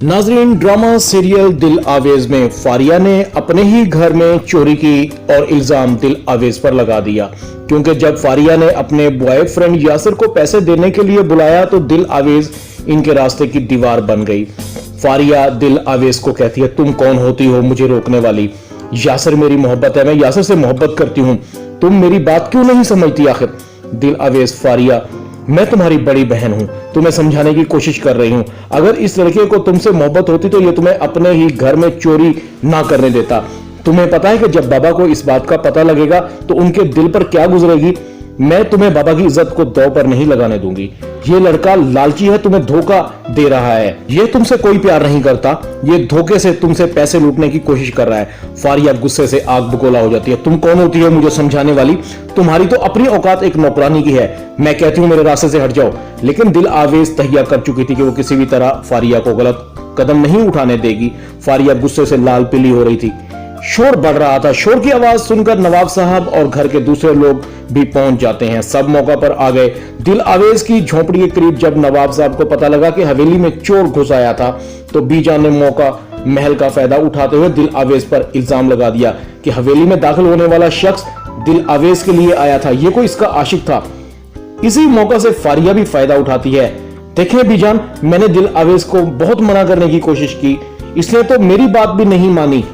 नाजरीन, drama serial दिल आवेज में फारिया ने अपने ही घर में चोरी की और इल्जाम दिल आवेज पर लगा दिया, क्योंकि जब फारिया ने अपने बॉयफ्रेंड यासिर को पैसे देने के लिए बुलाया तो दिल आवेज इनके रास्ते की दीवार बन गई। फारिया दिल आवेज को कहती है, तुम कौन होती हो मुझे रोकने वाली? यासिर मेरी मोहब्बत है, मैं यासिर से मोहब्बत करती हूँ, तुम मेरी बात क्यों नहीं समझती आखिर? दिल आवेज, फारिया मैं तुम्हारी बड़ी बहन हूं, तुम्हें समझाने की कोशिश कर रही हूं। अगर इस लड़के को तुमसे मोहब्बत होती तो ये तुम्हें अपने ही घर में चोरी ना करने देता। तुम्हें पता है कि जब बाबा को इस बात का पता लगेगा तो उनके दिल पर क्या गुजरेगी? मैं तुम्हें बाबा की इज्जत को दांव पर नहीं लगाने दूंगी। ये लड़का लालची है, तुम्हें धोखा दे रहा है। ये तुमसे कोई प्यार नहीं करता, ये धोखे से तुमसे पैसे लूटने की कोशिश कर रहा है। फारिया गुस्से से आग बगोला हो जाती है। तुम कौन होती हो मुझे समझाने वाली? तुम्हारी तो अपनी औकात एक नौकरानी की है। मैं कहती हूँ मेरे रास्ते से हट जाओ। लेकिन दिल आवेज तहिया कर चुकी थी कि वो किसी भी तरह फारिया को गलत कदम नहीं उठाने देगी। फारिया गुस्से से लाल पीली हो रही थी। शोर बढ़ रहा था। शोर की आवाज सुनकर नवाब साहब और घर के दूसरे लोग भी पहुंच जाते हैं। सब मौका पर आ गए। दिल आवेज की झोपड़ी के करीब जब नवाब साहब को पता लगा कि हवेली में चोर घुस आया था तो बीजान ने मौका महल का फायदा उठाते हुए दिल आवेज पर इल्जाम लगा दिया कि हवेली में दाखिल होने वाला शख्स दिल आवेज के लिए आया था, ये कोई इसका आशिक था। इसी मौका से फारिया भी फायदा उठाती है। देखें बीजान, मैंने दिल आवेज को बहुत मना करने की कोशिश की, इसने तो मेरी बात भी नहीं मानी।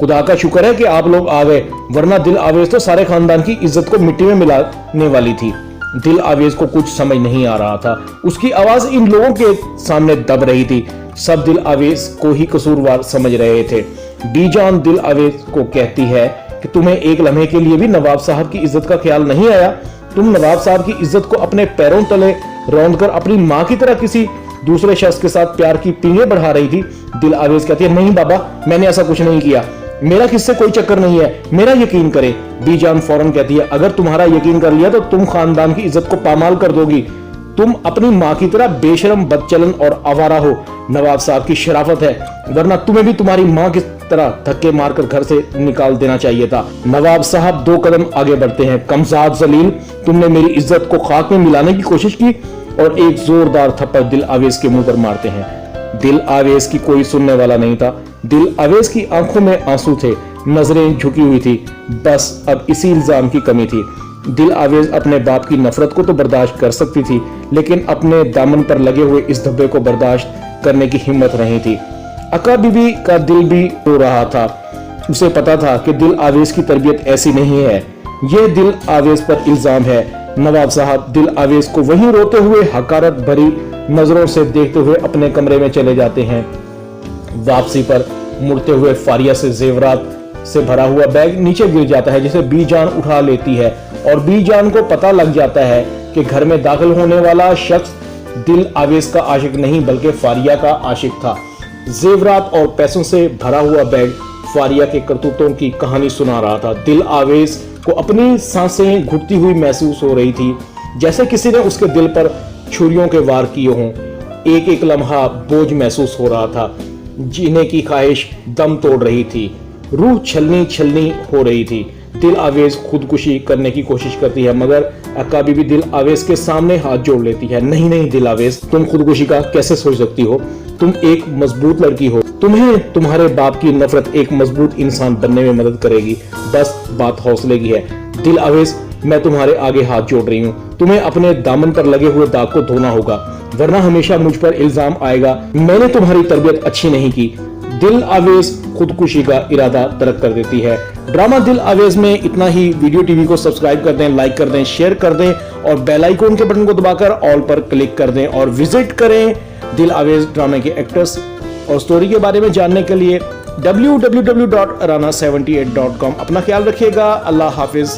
खुदा का शुक्र है कि आप लोग आ गए, वरना दिल आवेज तो सारे खानदान की इज्जत को मिट्टी में मिलाने वाली थी। दिल आवेज को कुछ समझ नहीं आ रहा था। उसकी आवाज इन लोगों के सामने दब रही थी। सब दिल आवेज को ही कसूरवार समझ रहे थे। बीजान दिल आवेज को कहती है कि तुम्हें एक लम्हे के लिए भी नवाब साहब की इज्जत का ख्याल नहीं आया? तुम नवाब साहब की इज्जत को अपने पैरों तले रौंद कर अपनी माँ की तरह किसी दूसरे शख्स के साथ प्यार की पींगे बढ़ा रही थी। दिल आवेज कहती है, नहीं बाबा, मैंने ऐसा कुछ नहीं किया, मेरा किससे कोई चक्कर नहीं है, मेरा यकीन करे। बीजान फौरन कहती है, अगर तुम्हारा यकीन कर लिया तो तुम खानदान की इज्जत को पामाल कर दोगी। तुम अपनी माँ की तरह बेशरम, बदचलन और आवारा हो। नवाब साहब की शराफत है, वरना तुम्हें भी तुम्हारी माँ की तरह धक्के मारकर घर से निकाल देना चाहिए था। नवाब साहब 2 कदम आगे बढ़ते हैं। कमजाद जलील, तुमने मेरी इज्जत को खाक में मिलाने की कोशिश की, और एक जोरदार थप्पड़ दिल आवेज के मुंह पर मारते हैं। दिल आवेज की कोई सुनने वाला नहीं था। दिल आवेज की आंखों में आंसू थे, नजरें झुकी हुई थी। बस अब इसी इल्जाम की कमी थी। दिल आवेज अपने बाप की नफरत को तो बर्दाश्त कर सकती थी, लेकिन अपने दामन पर लगे हुए इस धब्बे को बर्दाश्त करने की हिम्मत नहीं थी। अक्का बीबी का दिल भी रो रहा था। उसे पता था कि दिल आवेज की तरबियत ऐसी नहीं है। यह दिल आवेज पर इल्जाम है। नवाब साहब दिल आवेज को वहीं रोते हुए हकारत भरी नजरों से देखते हुए अपने कमरे में चले जाते हैं। वापसी पर मुड़ते हुए फारिया से जेवरात से भरा हुआ बैग नीचे गिर जाता है, जिसे बीजान उठा लेती है, और बीजान को पता लग जाता है कि घर में दाखिल होने वाला शख्स दिल आवेज का आशिक नहीं बल्कि फारिया का आशिक था। जेवरात और पैसों से भरा हुआ बैग फारिया के करतूतों की कहानी सुना रहा था। दिल आवेज को अपनी सांसें घुटती हुई महसूस हो रही थी, जैसे किसी ने उसके दिल पर छुरियों के वार किए हों। एक एक लम्हा बोझ महसूस हो रहा था। जीने की ख्वाहिश दम तोड़ रही थी। रूह छलनी छलनी हो रही थी। दिल आवेज खुदकुशी करने की कोशिश करती है, मगर अक्का बीबी दिल आवेज के सामने हाथ जोड़ लेती है। नहीं नहीं दिल आवेज, तुम खुदकुशी का कैसे सोच सकती हो? तुम एक मजबूत लड़की हो, तुम्हें तुम्हारे बाप की नफरत एक मजबूत इंसान बनने में मदद करेगी। बस बात हौसले की है। दिल आवेज, मैं तुम्हारे आगे हाथ जोड़ रही हूँ। तुम्हें अपने दामन पर लगे हुए दाग को धोना होगा, वरना हमेशा मुझ पर इल्जाम आएगा मैंने तुम्हारी तरबियत अच्छी नहीं की। दिल आवेज खुदकुशी का इरादा तर्क कर देती है। ड्रामा दिल आवेज में इतना ही। वीडियो टीवी को सब्सक्राइब कर दें, लाइक कर दें, शेयर कर दें, और बेल आइकन के बटन को दबाकर ऑल पर क्लिक कर दें, और विजिट करें दिल आवेज ड्रामे के एक्टर्स और स्टोरी के बारे में जानने के लिए www.rana78.com। अपना ख्याल रखिएगा। अल्लाह हाफिज।